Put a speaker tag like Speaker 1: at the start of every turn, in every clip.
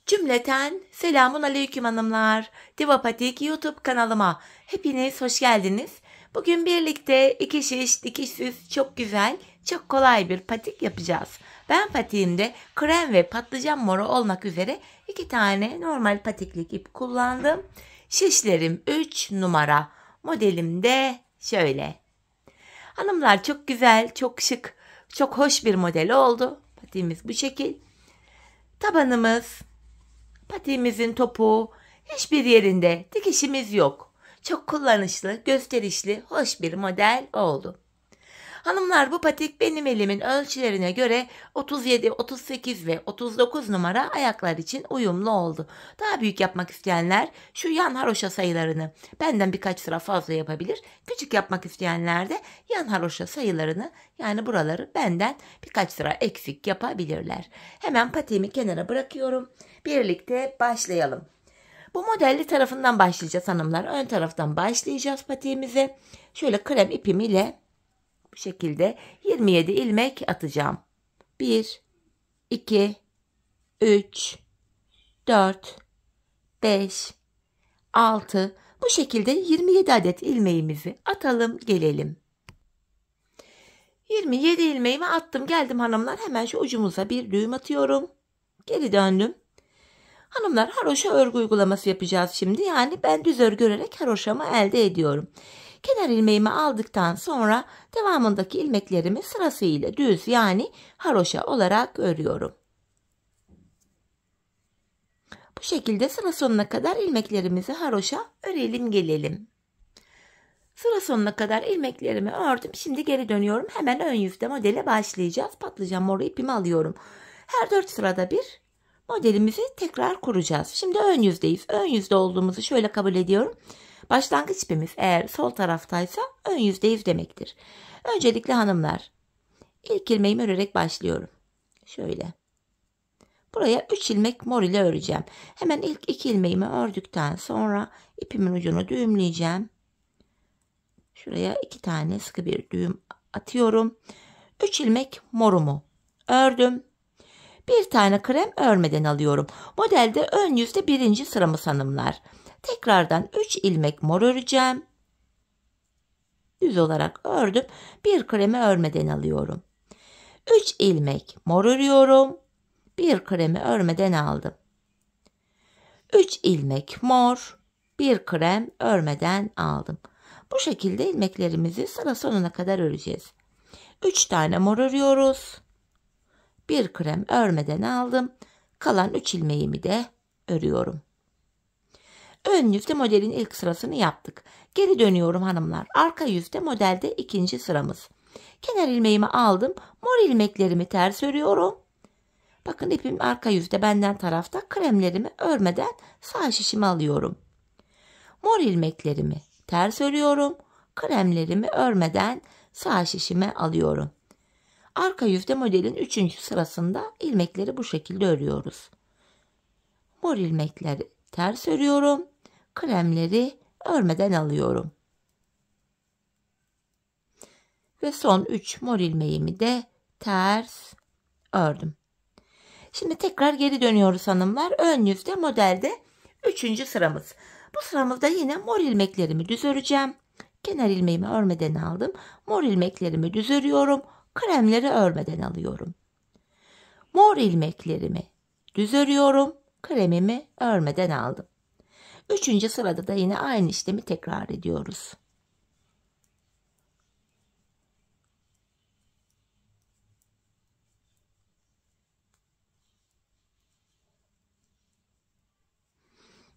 Speaker 1: Cümleten selamun aleyküm hanımlar. Diva Patik YouTube kanalıma hepiniz hoş geldiniz. Bugün birlikte iki şiş dikişsiz çok güzel, çok kolay bir patik yapacağız. Ben patiğimde krem ve patlıcan moru olmak üzere iki tane normal patiklik ip kullandım. Şişlerim 3 numara. Modelim de şöyle. Hanımlar çok güzel, çok şık, çok hoş bir model oldu. Patiğimiz bu şekil. Tabanımız, patiğimizin topuğu, hiçbir yerinde dikişimiz yok. Çok kullanışlı, gösterişli, hoş bir model oldu. Hanımlar, bu patik benim elimin ölçülerine göre 37, 38 ve 39 numara ayaklar için uyumlu oldu. Daha büyük yapmak isteyenler şu yan haroşa sayılarını benden birkaç sıra fazla yapabilir. Küçük yapmak isteyenler de yan haroşa sayılarını, yani buraları benden birkaç sıra eksik yapabilirler. Hemen patiğimi kenara bırakıyorum. Birlikte başlayalım. Bu modelli tarafından başlayacağız hanımlar. Ön taraftan başlayacağız patiğimize. Şöyle krem ipim ile bu şekilde 27 ilmek atacağım. 1, 2, 3, 4, 5, 6. Bu şekilde 27 adet ilmeğimizi atalım gelelim. 27 ilmeğimi attım geldim hanımlar. Hemen şu ucumuza bir düğüm atıyorum. Geri döndüm. Hanımlar, haroşa örgü uygulaması yapacağız şimdi. Yani ben düz örgü örerek haroşamı elde ediyorum. Kenar ilmeğimi aldıktan sonra devamındaki ilmeklerimi sırasıyla düz, yani haroşa olarak örüyorum. Bu şekilde sıra sonuna kadar ilmeklerimizi haroşa örelim gelelim. Sıra sonuna kadar ilmeklerimi ördüm. Şimdi geri dönüyorum. Hemen ön yüzde modele başlayacağız. Patlıcan moru ipimi alıyorum. Her 4 sırada bir modelimizi tekrar kuracağız. Şimdi ön yüzdeyiz. Ön yüzde olduğumuzu şöyle kabul ediyorum. Başlangıç ipimiz eğer sol taraftaysa ön yüzdeyiz demektir. Öncelikle hanımlar, ilk ilmeğimi örerek başlıyorum. Şöyle. Buraya 3 ilmek mor ile öreceğim. Hemen ilk 2 ilmeğimi ördükten sonra ipimin ucunu düğümleyeceğim. Şuraya 2 tane sıkı bir düğüm atıyorum. 3 ilmek morumu ördüm. Bir tane krem örmeden alıyorum. Modelde ön yüzde birinci sıramız hanımlar. Tekrardan 3 ilmek mor öreceğim. Düz olarak ördüm. Bir kremi örmeden alıyorum. 3 ilmek mor örüyorum. Bir kremi örmeden aldım. 3 ilmek mor, bir krem örmeden aldım. Bu şekilde ilmeklerimizi sıra sonuna kadar öreceğiz. 3 tane mor örüyoruz. Bir krem örmeden aldım. Kalan 3 ilmeğimi de örüyorum. Ön yüzde modelin ilk sırasını yaptık. Geri dönüyorum hanımlar. Arka yüzde modelde ikinci sıramız. Kenar ilmeğimi aldım. Mor ilmeklerimi ters örüyorum. Bakın ipim arka yüzde benden tarafta. Kremlerimi örmeden sağ şişimi alıyorum. Mor ilmeklerimi ters örüyorum. Kremlerimi örmeden sağ şişime alıyorum. Arka yüzde modelin 3. sırasında ilmekleri bu şekilde örüyoruz. Mor ilmekleri ters örüyorum. Kremleri örmeden alıyorum. Ve son 3 mor ilmeğimi de ters ördüm. Şimdi tekrar geri dönüyoruz hanımlar. Ön yüzde modelde 3. sıramız. Bu sıramızda yine mor ilmeklerimi düz öreceğim. Kenar ilmeğimi örmeden aldım. Mor ilmeklerimi düz örüyorum. Kremleri örmeden alıyorum. Mor ilmeklerimi düz örüyorum. Kremimi örmeden aldım. 3. sırada da yine aynı işlemi tekrar ediyoruz.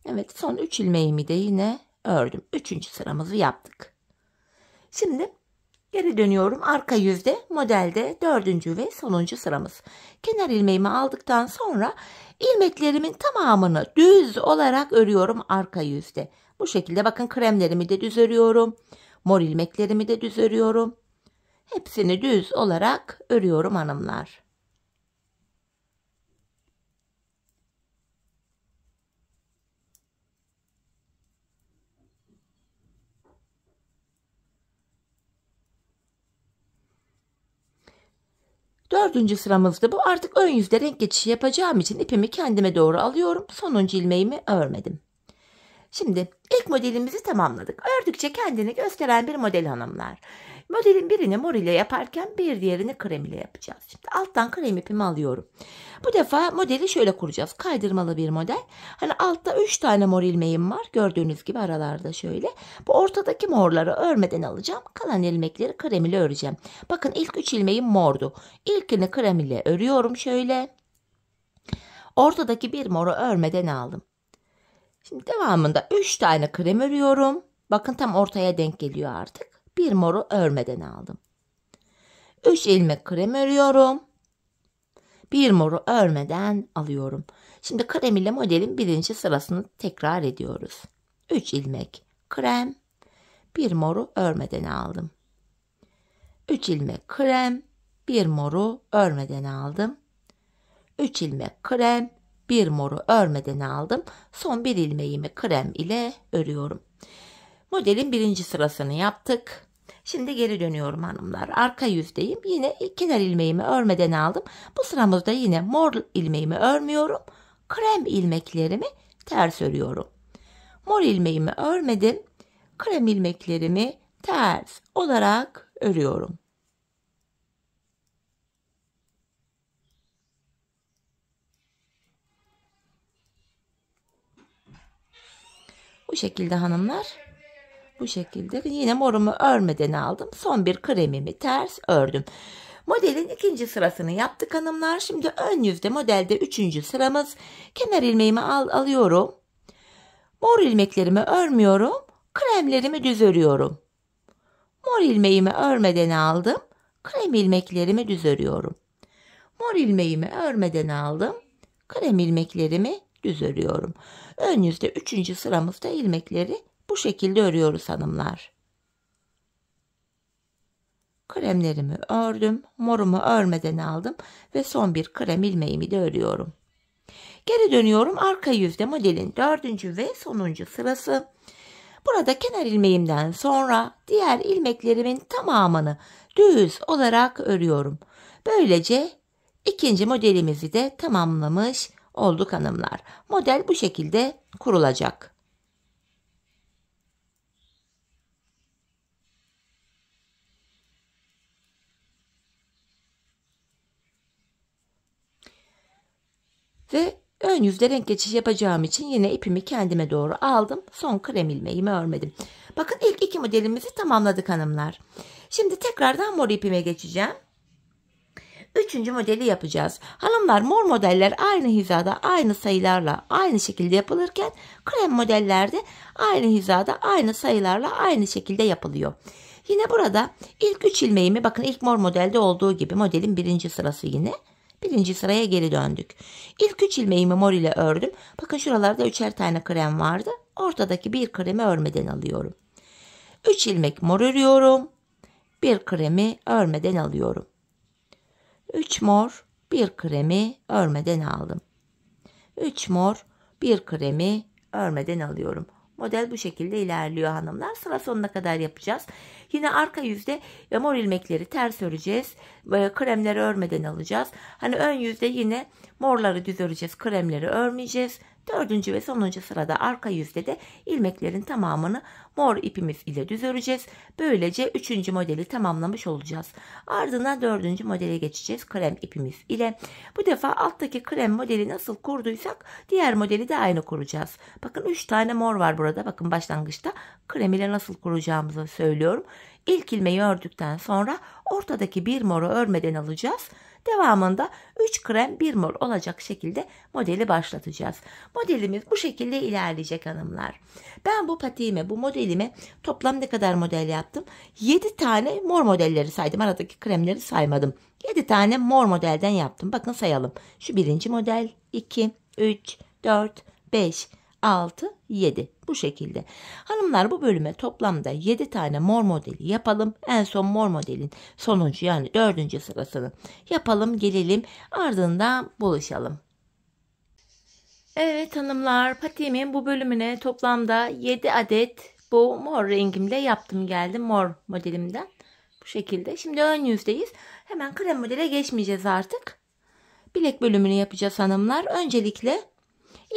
Speaker 1: Evet, son 3 ilmeğimi de yine ördüm. 3. sıramızı yaptık. Şimdi geri dönüyorum. Arka yüzde modelde 4. ve sonuncu sıramız. Kenar ilmeğimi aldıktan sonra ilmeklerimin tamamını düz olarak örüyorum arka yüzde. Bu şekilde bakın, kremlerimi de düz örüyorum. Mor ilmeklerimi de düz örüyorum. Hepsini düz olarak örüyorum hanımlar. Dördüncü sıramızda bu. Artık ön yüzde renk geçişi yapacağım için ipimi kendime doğru alıyorum. Sonuncu ilmeğimi örmedim. Şimdi ilk modelimizi tamamladık. Ördükçe kendini gösteren bir model hanımlar. Modelin birini mor ile yaparken bir diğerini krem ile yapacağız. Şimdi alttan krem ipimi alıyorum. Bu defa modeli şöyle kuracağız. Kaydırmalı bir model. Hani altta 3 tane mor ilmeğim var. Gördüğünüz gibi aralarda şöyle. Bu ortadaki morları örmeden alacağım. Kalan ilmekleri krem ile öreceğim. Bakın ilk 3 ilmeğim mordu. İlkini krem ile örüyorum şöyle. Ortadaki bir moru örmeden aldım. Şimdi devamında 3 tane krem örüyorum. Bakın tam ortaya denk geliyor artık. Bir moru örmeden aldım. 3 ilmek krem örüyorum. Bir moru örmeden alıyorum. Şimdi krem ile modelin birinci sırasını tekrar ediyoruz. 3 ilmek krem. Bir moru örmeden aldım. 3 ilmek krem. Bir moru örmeden aldım. 3 ilmek krem. Bir moru örmeden aldım. Son bir ilmeğimi krem ile örüyorum. Modelin birinci sırasını yaptık. Şimdi geri dönüyorum hanımlar. Arka yüzdeyim. Yine kenar ilmeğimi örmeden aldım. Bu sıramızda yine mor ilmeğimi örmüyorum. Krem ilmeklerimi ters örüyorum. Mor ilmeğimi örmedim. Krem ilmeklerimi ters olarak örüyorum. Bu şekilde hanımlar. Bu şekilde yine morumu örmeden aldım. Son bir kremimi ters ördüm. Modelin ikinci sırasını yaptık hanımlar. Şimdi ön yüzde modelde üçüncü sıramız. Kenar ilmeğimi alıyorum. Mor ilmeklerimi örmüyorum. Kremlerimi düz örüyorum. Mor ilmeğimi örmeden aldım. Krem ilmeklerimi düz örüyorum. Mor ilmeğimi örmeden aldım. Krem ilmeklerimi düz örüyorum. Ön yüzde üçüncü sıramızda ilmekleri bu şekilde örüyoruz hanımlar. Kremlerimi ördüm. Morumu örmeden aldım. Ve son bir krem ilmeğimi de örüyorum. Geri dönüyorum. Arka yüzde modelin dördüncü ve sonuncu sırası. Burada kenar ilmeğimden sonra diğer ilmeklerimin tamamını düz olarak örüyorum. Böylece ikinci modelimizi de tamamlamış olduk hanımlar. Model bu şekilde kurulacak. Ve ön yüzde renk geçiş yapacağım için yine ipimi kendime doğru aldım. Son krem ilmeğimi örmedim. Bakın ilk iki modelimizi tamamladık hanımlar. Şimdi tekrardan mor ipime geçeceğim. Üçüncü modeli yapacağız. Hanımlar mor modeller aynı hizada aynı sayılarla aynı şekilde yapılırken krem modellerde aynı hizada aynı sayılarla aynı şekilde yapılıyor. Yine burada ilk 3 ilmeğimi bakın ilk mor modelde olduğu gibi modelin birinci sırası yine. Birinci sıraya geri döndük. İlk 3 ilmeğimi mor ile ördüm. Bakın şuralarda 3'er tane krem vardı. Ortadaki bir kremi örmeden alıyorum. 3 ilmek mor örüyorum. Bir kremi örmeden alıyorum. 3 mor, bir kremi örmeden aldım. 3 mor, bir kremi örmeden alıyorum. Model bu şekilde ilerliyor hanımlar. Sıra sonuna kadar yapacağız. Yine arka yüzde ve mor ilmekleri ters öreceğiz. Kremleri örmeden alacağız. Hani ön yüzde yine morları düz öreceğiz. Kremleri örmeyeceğiz. Dördüncü ve sonuncu sırada arka yüzde de ilmeklerin tamamını mor ipimiz ile düz öreceğiz. Böylece üçüncü modeli tamamlamış olacağız. Ardından dördüncü modele geçeceğiz krem ipimiz ile. Bu defa alttaki krem modeli nasıl kurduysak diğer modeli de aynı kuracağız. Bakın 3 tane mor var burada. Bakın başlangıçta krem ile nasıl kuracağımızı söylüyorum. İlk ilmeği ördükten sonra ortadaki bir moru örmeden alacağız. Devamında 3 krem 1 mor olacak şekilde modeli başlatacağız. Modelimiz bu şekilde ilerleyecek hanımlar. Ben bu patiğime, bu modelime toplam ne kadar model yaptım? 7 tane mor modelleri saydım. Aradaki kremleri saymadım. 7 tane mor modelden yaptım. Bakın sayalım. Şu birinci model, 2, 3, 4, 5, 6, 7. Bu şekilde. Hanımlar bu bölüme toplamda 7 tane mor modeli yapalım. En son mor modelin sonuncu yani 4. sırasını yapalım. Gelelim ardından buluşalım. Evet hanımlar patiğimin bu bölümüne toplamda 7 adet bu mor rengimle yaptım geldim mor modelimden. Bu Bu şekilde. Şimdi ön yüzdeyiz. Hemen krem modele geçmeyeceğiz artık. Bilek bölümünü yapacağız hanımlar. Öncelikle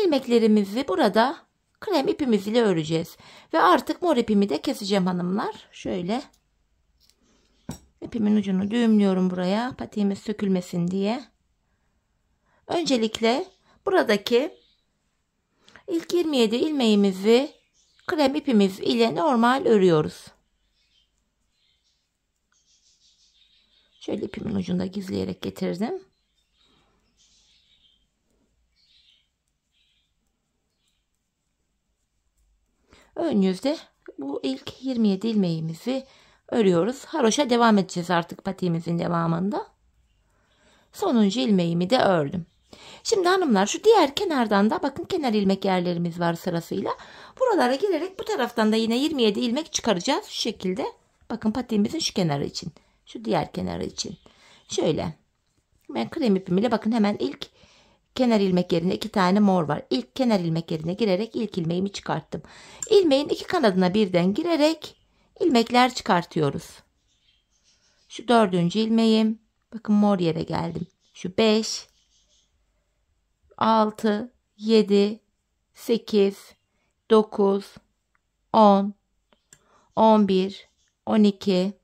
Speaker 1: ilmeklerimizi burada krem ipimiz ile öreceğiz. Ve artık mor ipimi de keseceğim hanımlar. Şöyle ipimin ucunu düğümlüyorum buraya. Patiğimiz sökülmesin diye. Öncelikle buradaki ilk 27 ilmeğimizi krem ipimiz ile normal örüyoruz. Şöyle ipimin ucunda gizleyerek getirdim. Ön yüzde bu ilk 27 ilmeğimizi örüyoruz. Haroşa devam edeceğiz artık patiğimizin devamında. Sonuncu ilmeğimi de ördüm. Şimdi hanımlar şu diğer kenardan da bakın kenar ilmek yerlerimiz var sırasıyla. Buralara gelerek bu taraftan da yine 27 ilmek çıkaracağız şu şekilde. Bakın patiğimizin şu kenarı için. Şu diğer kenarı için. Şöyle. Ben krem ipimle bakın hemen ilk kenar ilmek yerine 2 tane mor var. İlk kenar ilmek yerine girerek ilk ilmeğimi çıkarttım. İlmeğin iki kanadına birden girerek ilmekler çıkartıyoruz. Şu 4. ilmeğim. Bakın mor yere geldim. Şu 5, 6, 7, 8, 9, 10, 11, 12,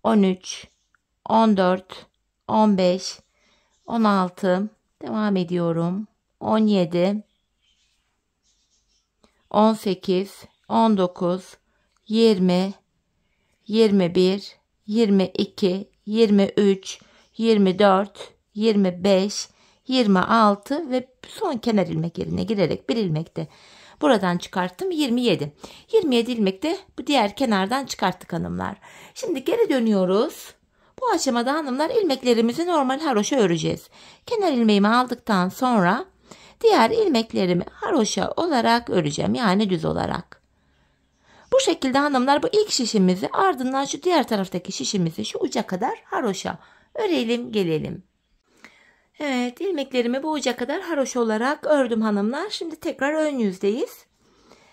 Speaker 1: 13, 14, 15, 16, devam ediyorum. 17, 18, 19, 20, 21, 22, 23, 24, 25, 26 ve son kenar ilmek yerine girerek bir ilmekte buradan çıkarttım 27. 27 ilmekte bu diğer kenardan çıkarttık hanımlar. Şimdi geri dönüyoruz. Bu aşamada hanımlar ilmeklerimizi normal haroşa öreceğiz. Kenar ilmeğimi aldıktan sonra diğer ilmeklerimi haroşa olarak öreceğim. Yani düz olarak. Bu şekilde hanımlar bu ilk şişimizi ardından şu diğer taraftaki şişimizi şu uca kadar haroşa örelim gelelim. Evet, ilmeklerimi bu uca kadar haroşa olarak ördüm hanımlar. Şimdi tekrar ön yüzdeyiz.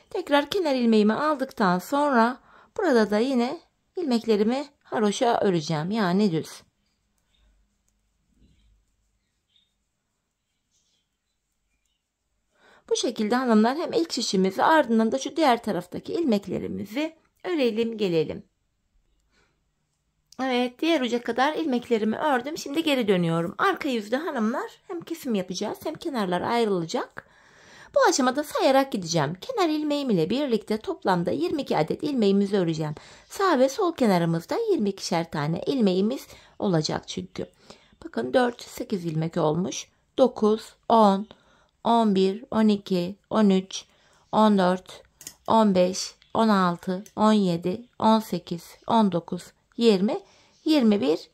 Speaker 1: Tekrar kenar ilmeğimi aldıktan sonra burada da yine ilmeklerimi haroşa öreceğim. Yani düz. Bu şekilde hanımlar hem ilk şişimizi ardından da şu diğer taraftaki ilmeklerimizi örelim gelelim. Evet, diğer uca kadar ilmeklerimi ördüm. Şimdi geri dönüyorum. Arka yüzde hanımlar hem kesim yapacağız hem kenarlar ayrılacak. Bu aşamada sayarak gideceğim. Kenar ilmeğim ile birlikte toplamda 22 adet ilmeğimizi öreceğim. Sağ ve sol kenarımızda 22'şer tane ilmeğimiz olacak çünkü. Bakın 4, 8 ilmek olmuş. 9, 10, 11, 12, 13, 14, 15, 16, 17, 18, 19, 20, 21,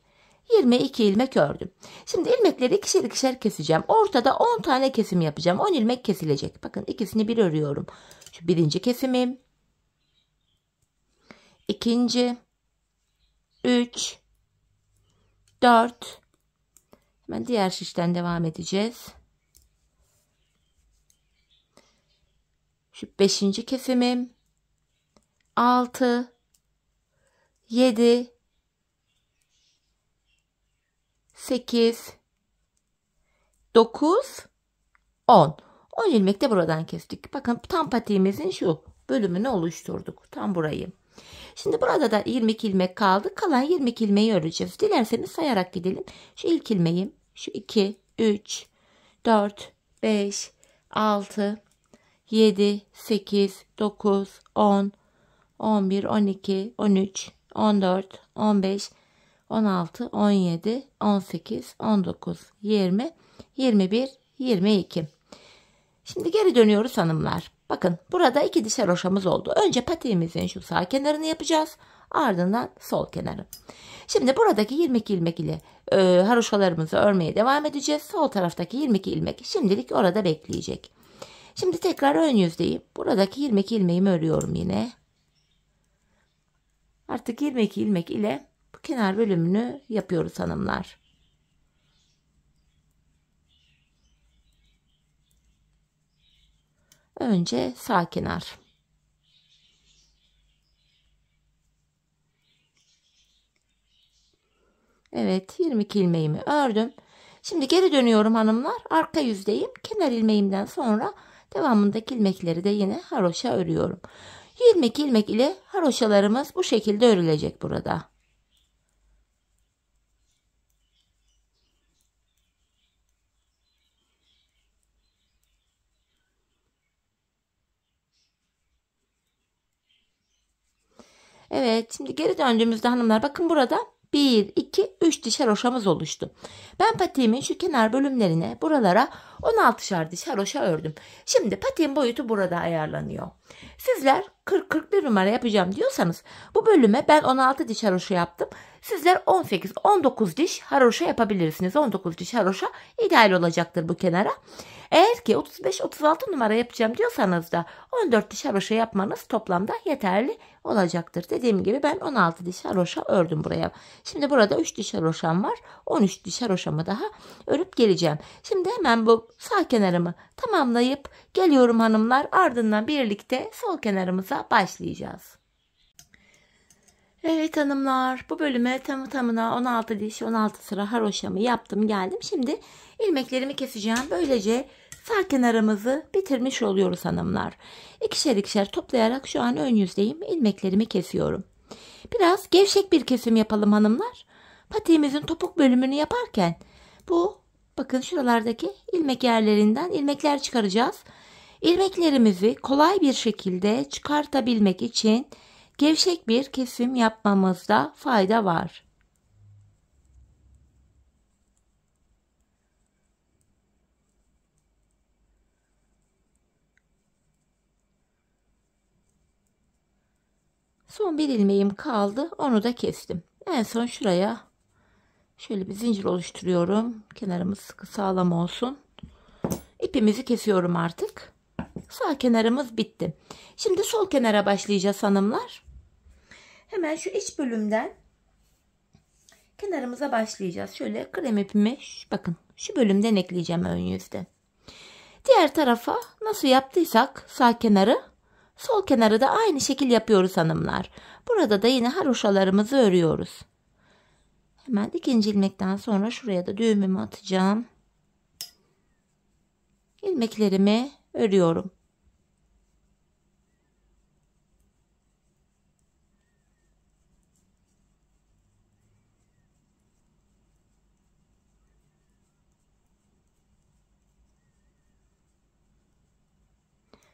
Speaker 1: 22 ilmek ördüm. Şimdi ilmekleri ikişer ikişer keseceğim. Ortada 10 tane kesim yapacağım. 10 ilmek kesilecek. Bakın ikisini bir örüyorum. Şu birinci kesimim. İkinci. 3. 4. Hemen diğer şişten devam edeceğiz. Şu 5. kesimim. 6. 7. 8, 9, 10. 10 ilmek de buradan kestik. Bakın tam patiğimizin şu bölümünü oluşturduk. Tam burayı. Şimdi burada da 22 ilmek kaldı. Kalan 22 ilmeği öreceğiz. Dilerseniz sayarak gidelim. Şu ilk ilmeğim. Şu 2, 3, 4, 5, 6, 7, 8, 9, 10, 11, 12, 13, 14, 15, 16, 17, 18, 19, 20, 21, 22. Şimdi geri dönüyoruz hanımlar. Bakın burada 2 diş haroşamız oldu. Önce patiğimizin şu sağ kenarını yapacağız. Ardından sol kenarı. Şimdi buradaki 22 ilmek ile haroşalarımızı örmeye devam edeceğiz. Sol taraftaki 22 ilmek şimdilik orada bekleyecek. Şimdi tekrar ön yüzdeyim. Buradaki 22 ilmeğimi örüyorum yine. Artık 22 ilmek ile bu kenar bölümünü yapıyoruz hanımlar. Önce sağ kenar. Evet, 22 ilmeğimi ördüm. Şimdi geri dönüyorum hanımlar. Arka yüzdeyim. Kenar ilmeğimden sonra devamındaki ilmekleri de yine haroşa örüyorum. 22 ilmek ile haroşalarımız bu şekilde örülecek burada. Evet, şimdi geri döndüğümüzde hanımlar bakın burada 1, 2, 3 diş haroşamız oluştu. Ben patiğimin şu kenar bölümlerine buralara 16'şar diş haroşa ördüm. Şimdi patiğin boyutu burada ayarlanıyor. Sizler 40-41 numara yapacağım diyorsanız bu bölüme ben 16 diş haroşa yaptım. Sizler 18-19 diş haroşa yapabilirsiniz. 19 diş haroşa ideal olacaktır bu kenara. Eğer ki 35-36 numara yapacağım diyorsanız da 14 diş haroşa yapmanız toplamda yeterli olacaktır. Dediğim gibi ben 16 diş haroşa ördüm buraya. Şimdi burada 3 diş haroşam var. 13 diş haroşamı daha örüp geleceğim. Şimdi hemen bu sağ kenarımı tamamlayıp geliyorum hanımlar. Ardından birlikte sol kenarımıza başlayacağız. Evet hanımlar, bu bölüme tamına 16 diş 16 sıra haroşamı yaptım geldim. Şimdi ilmeklerimi keseceğim. Böylece sağ kenarımızı bitirmiş oluyoruz hanımlar. İkişer ikişer toplayarak şu an ön yüzdeyim. İlmeklerimi kesiyorum. Biraz gevşek bir kesim yapalım hanımlar. Patiğimizin topuk bölümünü yaparken bu bakın şuralardaki ilmek yerlerinden ilmekler çıkaracağız. İlmeklerimizi kolay bir şekilde çıkartabilmek için gevşek bir kesim yapmamızda fayda var. Son bir ilmeğim kaldı. Onu da kestim. En son şuraya şöyle bir zincir oluşturuyorum. Kenarımız sıkı sağlam olsun. İpimizi kesiyorum artık. Sağ kenarımız bitti. Şimdi sol kenara başlayacağız hanımlar. Hemen şu iç bölümden kenarımıza başlayacağız. Şöyle krem ipimi bakın şu bölümden ekleyeceğim ön yüzde. Diğer tarafa nasıl yaptıysak sağ kenarı, sol kenarı da aynı şekil yapıyoruz hanımlar. Burada da yine haroşalarımızı örüyoruz. Hemen ikinci ilmekten sonra şuraya da düğümümü atacağım. İlmeklerimi örüyorum.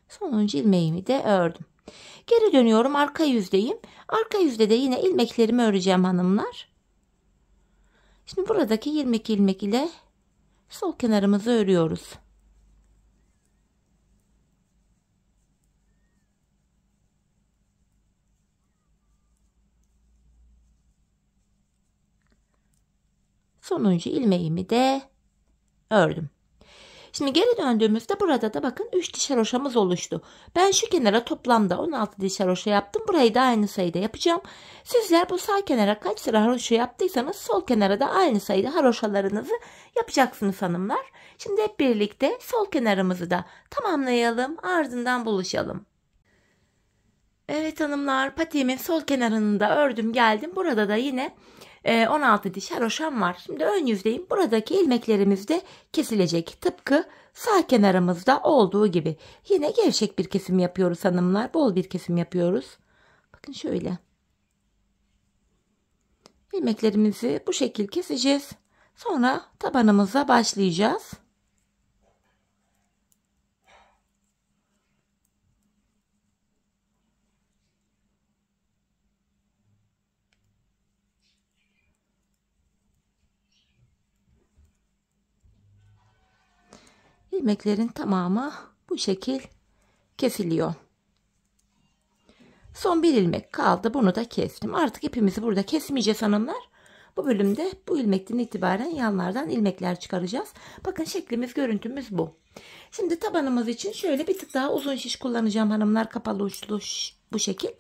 Speaker 1: Sonuncu ilmeğimi de ördüm. Geri dönüyorum, arka yüzdeyim. Arka yüzde de yine ilmeklerimi öreceğim hanımlar. Şimdi buradaki 22 ilmek ile sol kenarımızı örüyoruz. Sonuncu ilmeğimi de ördüm. Şimdi geri döndüğümüzde burada da bakın 3 diş haroşamız oluştu. Ben şu kenara toplamda 16 diş haroşa yaptım. Burayı da aynı sayıda yapacağım. Sizler bu sağ kenara kaç sıra haroşa yaptıysanız sol kenara da aynı sayıda haroşalarınızı yapacaksınız hanımlar. Şimdi hep birlikte sol kenarımızı da tamamlayalım. Ardından buluşalım. Evet hanımlar, patiğimin sol kenarını da ördüm geldim. Burada da yine 16 diş haroşam var. Şimdi ön yüzdeyim. Buradaki ilmeklerimiz de kesilecek. Tıpkı sağ kenarımızda olduğu gibi. Yine gevşek bir kesim yapıyoruz hanımlar. Bol bir kesim yapıyoruz. Bakın şöyle. İlmeklerimizi bu şekil keseceğiz. Sonra tabanımıza başlayacağız. İlmeklerin tamamı bu şekil kesiliyor. Son bir ilmek kaldı. Bunu da kestim. Artık ipimizi burada kesmeyeceğiz hanımlar. Bu bölümde bu ilmekten itibaren yanlardan ilmekler çıkaracağız. Bakın şeklimiz, görüntümüz bu. Şimdi tabanımız için şöyle bir tık daha uzun şiş kullanacağım hanımlar. Kapalı uçlu bu şekil.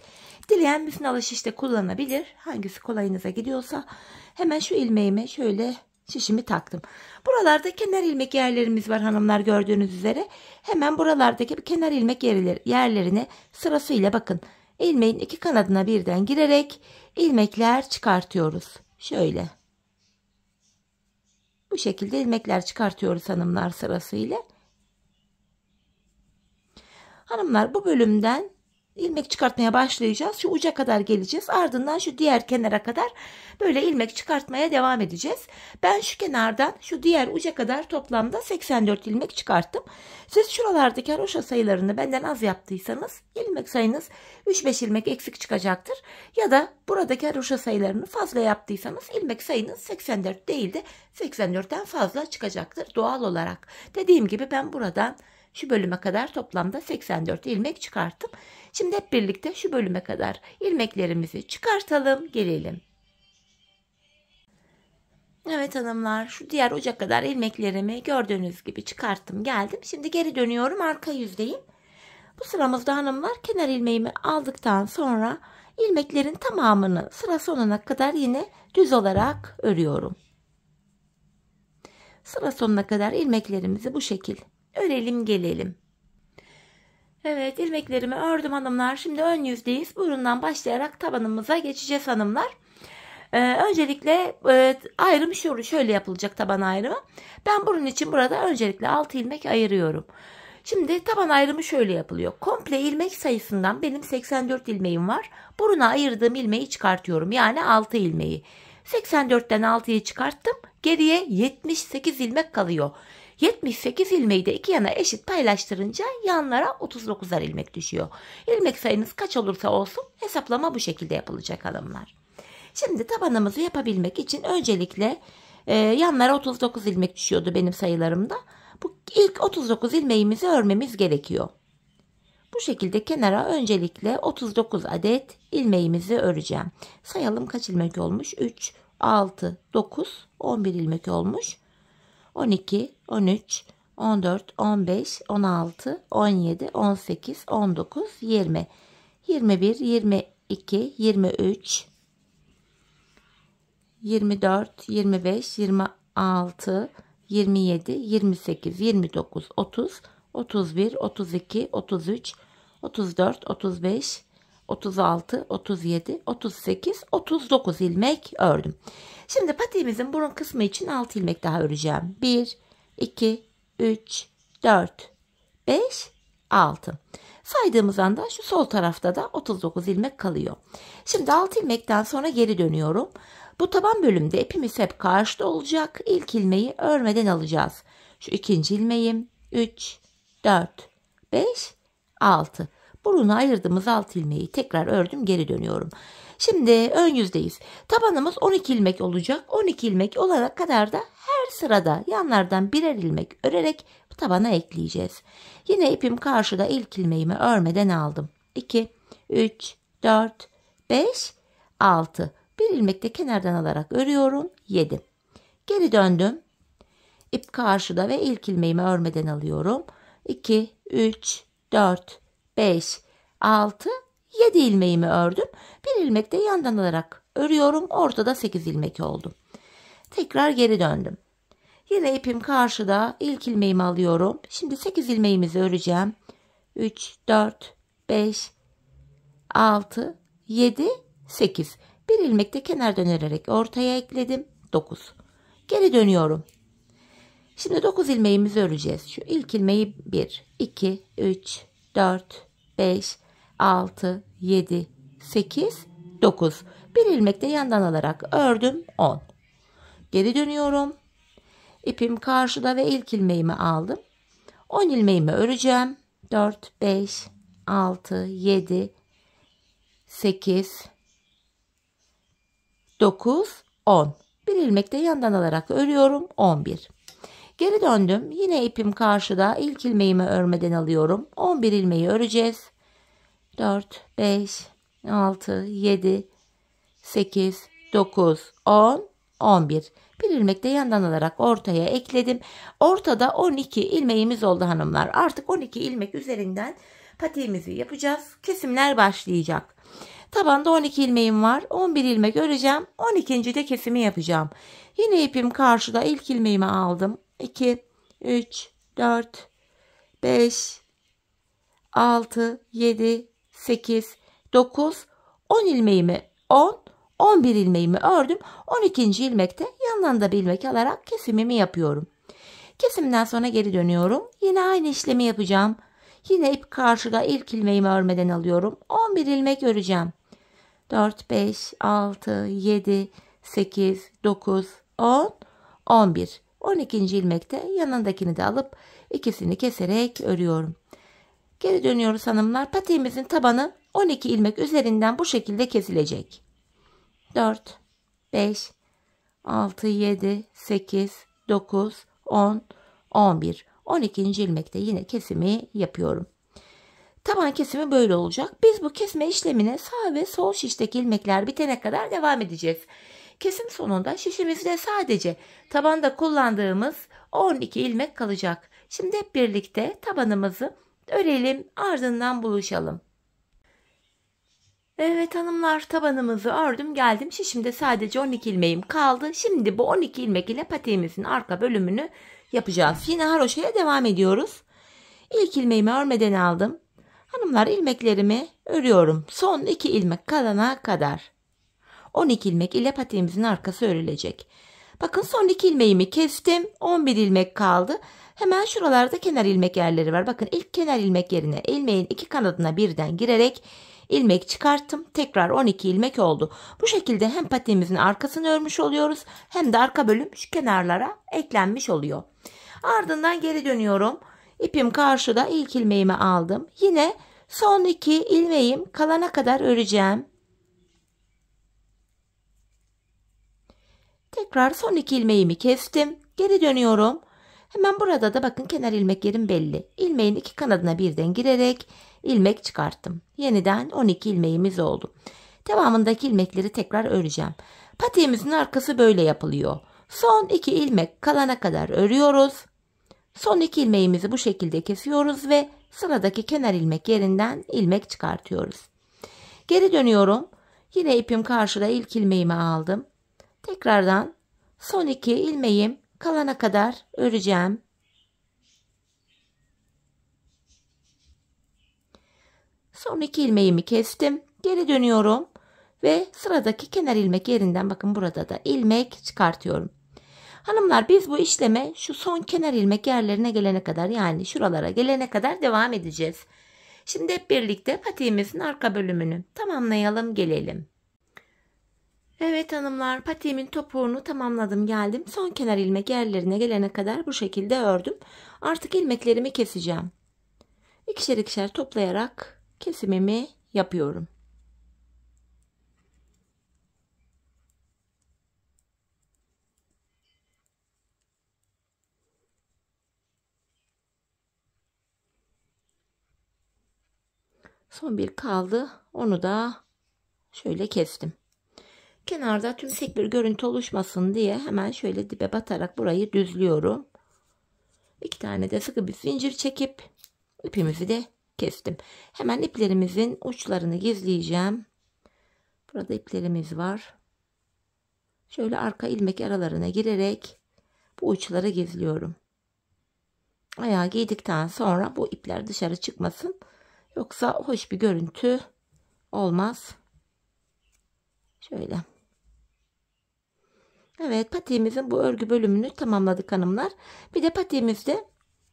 Speaker 1: Dileyen müfnalı şiş de kullanabilir. Hangisi kolayınıza gidiyorsa. Hemen şu ilmeğime şöyle şişimi taktım. Buralarda kenar ilmek yerlerimiz var hanımlar, gördüğünüz üzere. Hemen buralardaki kenar ilmek yerlerine sırasıyla bakın. İlmeğin iki kanadına birden girerek ilmekler çıkartıyoruz. Şöyle. Bu şekilde ilmekler çıkartıyoruz hanımlar sırasıyla. Hanımlar bu bölümden ilmek çıkartmaya başlayacağız. Şu uca kadar geleceğiz. Ardından şu diğer kenara kadar böyle ilmek çıkartmaya devam edeceğiz. Ben şu kenardan şu diğer uca kadar toplamda 84 ilmek çıkarttım. Siz şuralardaki haroşa sayılarını benden az yaptıysanız ilmek sayınız 3-5 ilmek eksik çıkacaktır. Ya da buradaki haroşa sayılarını fazla yaptıysanız ilmek sayınız 84 değil de 84'ten fazla çıkacaktır doğal olarak. Dediğim gibi ben buradan şu bölüme kadar toplamda 84 ilmek çıkarttım. Şimdi hep birlikte şu bölüme kadar ilmeklerimizi çıkartalım, gelelim. Evet hanımlar, şu diğer uca kadar ilmeklerimi gördüğünüz gibi çıkarttım, geldim. Şimdi geri dönüyorum, arka yüzdeyim. Bu sıramızda hanımlar kenar ilmeğimi aldıktan sonra ilmeklerin tamamını sıra sonuna kadar yine düz olarak örüyorum. Sıra sonuna kadar ilmeklerimizi bu şekil örelim, gelelim. Evet, ilmeklerimi ördüm hanımlar. Şimdi ön yüzdeyiz. Burundan başlayarak tabanımıza geçeceğiz hanımlar. Öncelikle ayrım şöyle yapılacak, taban ayrımı. Ben bunun için burada öncelikle 6 ilmek ayırıyorum. Şimdi taban ayrımı şöyle yapılıyor. Komple ilmek sayısından benim 84 ilmeğim var. Buruna ayırdığım ilmeği çıkartıyorum. Yani 6 ilmeği. 84'ten 6'yı çıkarttım. Geriye 78 ilmek kalıyor. 78 ilmeği de iki yana eşit paylaştırınca yanlara 39'ar ilmek düşüyor. İlmek sayınız kaç olursa olsun hesaplama bu şekilde yapılacak hanımlar. Şimdi tabanımızı yapabilmek için öncelikle yanlara 39 ilmek düşüyordu benim sayılarımda. Bu ilk 39 ilmeğimizi örmemiz gerekiyor. Bu şekilde kenara öncelikle 39 adet ilmeğimizi öreceğim. Sayalım kaç ilmek olmuş? 3, 6, 9, 11 ilmek olmuş. 12, 13, 14, 15, 16, 17, 18, 19, 20, 21, 22, 23, 24, 25, 26, 27, 28, 29, 30, 31, 32, 33, 34, 35, 36, 37, 38, 39 ilmek ördüm. Şimdi patiğimizin burun kısmı için 6 ilmek daha öreceğim. 1, 2, 3, 4, 5, 6. Saydığımız anda şu sol tarafta da 39 ilmek kalıyor. Şimdi 6 ilmekten sonra geri dönüyorum. Bu taban bölümde ipimiz hep karşıda olacak. İlk ilmeği örmeden alacağız. Şu ikinci ilmeğim 3, 4, 5, 6. Buruna ayırdığımız 6 ilmeği tekrar ördüm, geri dönüyorum. Şimdi ön yüzdeyiz. Tabanımız 12 ilmek olacak. 12 ilmek olana kadar da her sırada yanlardan birer ilmek örerek bu tabana ekleyeceğiz. Yine ipim karşıda, ilk ilmeğimi örmeden aldım. 2, 3, 4, 5, 6. Bir ilmek de kenardan alarak örüyorum. 7. Geri döndüm. İp karşıda ve ilk ilmeğimi örmeden alıyorum. 2, 3, 4, 5, 6, 7 ilmeğimi ördüm. Bir ilmek de yandan alarak örüyorum. Ortada 8 ilmek oldu. Tekrar geri döndüm. Yine ipim karşıda, ilk ilmeğimi alıyorum. Şimdi 8 ilmeğimizi öreceğim. 3, 4, 5, 6, 7, 8. Bir ilmek de kenardan örerek ortaya ekledim. 9. Geri dönüyorum. Şimdi 9 ilmeğimizi öreceğiz. Şu ilk ilmeği 1, 2, 3, 4, 5, 6, 7, 8, 9. Bir ilmek de yandan alarak ördüm. 10. Geri dönüyorum. İpim karşıda ve ilk ilmeğimi aldım. 10 ilmeğimi öreceğim. 4, 5, 6, 7, 8, 9, 10. Bir ilmek de yandan alarak örüyorum. 11. Geri döndüm. Yine ipim karşıda. İlk ilmeğimi örmeden alıyorum. 11 ilmeği öreceğiz. 4, 5, 6, 7, 8, 9, 10, 11. Bir ilmek de yandan alarak ortaya ekledim. Ortada 12 ilmeğimiz oldu hanımlar. Artık 12 ilmek üzerinden patiğimizi yapacağız. Kesimler başlayacak. Tabanda 12 ilmeğim var. 11 ilmek öreceğim. 12. de kesimi yapacağım. Yine ipim karşıda, ilk ilmeğimi aldım. 2, 3, 4, 5, 6, 7, 8, 9, 10 ilmeğimi 10, 11 ilmeğimi ördüm. 12. ilmekte yanından da bir ilmek alarak kesimimi yapıyorum. Kesimden sonra geri dönüyorum. Yine aynı işlemi yapacağım. Yine ip karşıda, ilk ilmeğimi örmeden alıyorum. 11 ilmek öreceğim. 4, 5, 6, 7, 8, 9, 10, 11. 12. ilmekte yanındakini de alıp ikisini keserek örüyorum. Geri dönüyoruz hanımlar. Patiğimizin tabanı 12 ilmek üzerinden bu şekilde kesilecek. 4, 5, 6, 7, 8, 9, 10, 11. 12. ilmekte yine kesimi yapıyorum. Taban kesimi böyle olacak. Biz bu kesme işlemine sağ ve sol şişteki ilmekler bitene kadar devam edeceğiz. Kesim sonunda şişimizde sadece tabanda kullandığımız 12 ilmek kalacak. Şimdi hep birlikte tabanımızı örelim, ardından buluşalım. Evet hanımlar, tabanımızı ördüm geldim. Şişimde sadece 12 ilmeğim kaldı. Şimdi bu 12 ilmek ile patiğimizin arka bölümünü yapacağız. Yine haroşaya devam ediyoruz. İlk ilmeğimi örmeden aldım. Hanımlar, ilmeklerimi örüyorum. Son 2 ilmek kalana kadar. 12 ilmek ile patiğimizin arkası örülecek. Bakın, son 2 ilmeğimi kestim. 11 ilmek kaldı. Hemen şuralarda kenar ilmek yerleri var. Bakın, ilk kenar ilmek yerine ilmeğin 2 kanadına birden girerek ilmek çıkarttım. Tekrar 12 ilmek oldu. Bu şekilde hem patiğimizin arkasını örmüş oluyoruz hem de arka bölüm şu kenarlara eklenmiş oluyor. Ardından geri dönüyorum. İpim karşıda, ilk ilmeğimi aldım. Yine son 2 ilmeğim kalana kadar öreceğim. Tekrar son 2 ilmeğimi kestim. Geri dönüyorum. Hemen burada da bakın, kenar ilmek yerim belli. İlmeğin 2 kanadına birden girerek ilmek çıkarttım. Yeniden 12 ilmeğimiz oldu. Devamındaki ilmekleri tekrar öreceğim. Patiğimizin arkası böyle yapılıyor. Son 2 ilmek kalana kadar örüyoruz. Son 2 ilmeğimizi bu şekilde kesiyoruz ve sıradaki kenar ilmek yerinden ilmek çıkartıyoruz. Geri dönüyorum. Yine ipim karşıda, ilk ilmeğimi aldım. Tekrardan son 2 ilmeğim kalana kadar öreceğim. Son 2 ilmeğimi kestim. Geri dönüyorum ve sıradaki kenar ilmek yerinden bakın burada da ilmek çıkartıyorum. Hanımlar, biz bu işleme şu son kenar ilmek yerlerine gelene kadar, yani şuralara gelene kadar devam edeceğiz. Şimdi hep birlikte patiğimizin arka bölümünü tamamlayalım gelelim. Evet hanımlar, patiğimin topuğunu tamamladım geldim. Son kenar ilmek yerlerine gelene kadar bu şekilde ördüm. Artık ilmeklerimi keseceğim. İkişer ikişer toplayarak kesimimi yapıyorum. Son bir kaldı. Onu da şöyle kestim. Kenarda tümsek bir görüntü oluşmasın diye hemen şöyle dibe batarak burayı düzlüyorum. 2 tane de sıkı bir zincir çekip ipimizi de kestim. Hemen iplerimizin uçlarını gizleyeceğim. Burada iplerimiz var. Şöyle arka ilmek aralarına girerek bu uçları gizliyorum. Ayağı giydikten sonra bu ipler dışarı çıkmasın. Yoksa hoş bir görüntü olmaz. Şöyle. Evet, patiğimizin bu örgü bölümünü tamamladık hanımlar. Bir de patiğimizde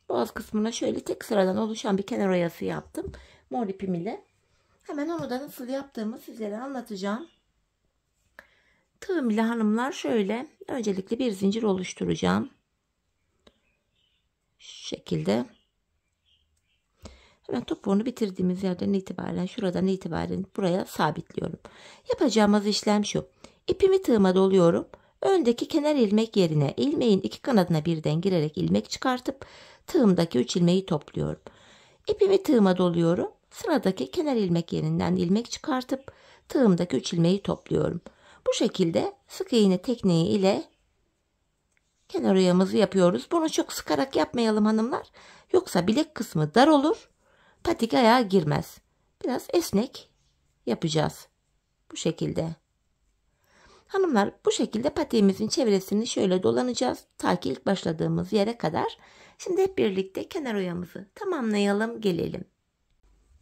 Speaker 1: boğaz kısmına şöyle tek sıradan oluşan bir kenar oyası yaptım. Mor ipim ile. Hemen onu da nasıl yaptığımı sizlere anlatacağım. Tığım ile hanımlar şöyle öncelikle bir zincir oluşturacağım. Şu şekilde. Hemen topuğunu bitirdiğimiz yerden itibaren, şuradan itibaren buraya sabitliyorum. Yapacağımız işlem şu. İpimi tığıma doluyorum. Öndeki kenar ilmek yerine ilmeğin 2 kanadına birden girerek ilmek çıkartıp tığımdaki 3 ilmeği topluyorum. İpimi tığıma doluyorum. Sıradaki kenar ilmek yerinden ilmek çıkartıp tığımdaki 3 ilmeği topluyorum. Bu şekilde sık iğne tekniği ile kenar oyamızı yapıyoruz. Bunu çok sıkarak yapmayalım hanımlar. Yoksa bilek kısmı dar olur. Patik ayağa girmez. Biraz esnek yapacağız. Bu şekilde. Hanımlar, bu şekilde patiğimizin çevresini şöyle dolanacağız. Ta ki ilk başladığımız yere kadar. Şimdi hep birlikte kenar oyamızı tamamlayalım gelelim.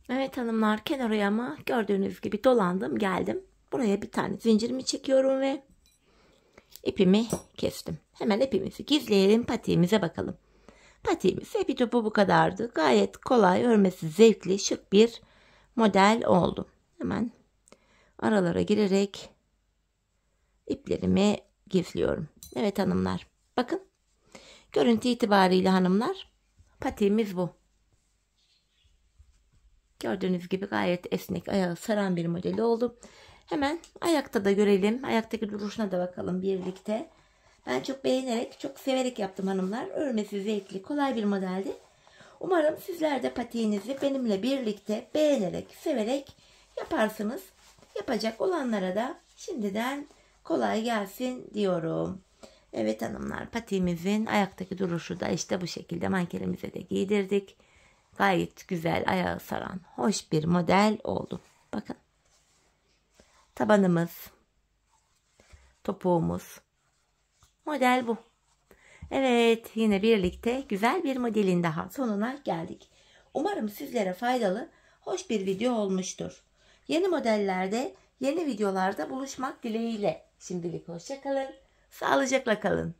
Speaker 1: Evet hanımlar, kenar oyama gördüğünüz gibi dolandım geldim. Buraya bir tane zincirimi çekiyorum ve ipimi kestim. Hemen ipimizi gizleyelim, patiğimize bakalım. Patiğimiz ipi topu bu kadardı. Gayet kolay, örmesi zevkli, şık bir model oldu. Hemen aralara girerek iplerimi gizliyorum. Evet hanımlar, bakın. Görüntü itibariyle hanımlar, patiğimiz bu. Gördüğünüz gibi gayet esnek, ayağı saran bir modeli oldu. Hemen ayakta da görelim. Ayaktaki duruşuna da bakalım birlikte. Ben çok beğenerek, çok severek yaptım hanımlar. Örmesi zevkli, kolay bir modeldi. Umarım sizler de patiğinizi benimle birlikte beğenerek, severek yaparsınız. Yapacak olanlara da şimdiden kolay gelsin diyorum. Evet hanımlar, patiğimizin ayaktaki duruşu da işte bu şekilde mankenimize de giydirdik. Gayet güzel, ayağı saran, hoş bir model oldu. Bakın. Tabanımız, topuğumuz. Model bu. Evet, yine birlikte güzel bir modelin daha sonuna geldik. Umarım sizlere faydalı, hoş bir video olmuştur. Yeni modellerde, yeni videolarda buluşmak dileğiyle. Şimdilik hoşça kalın, sağlıcakla kalın.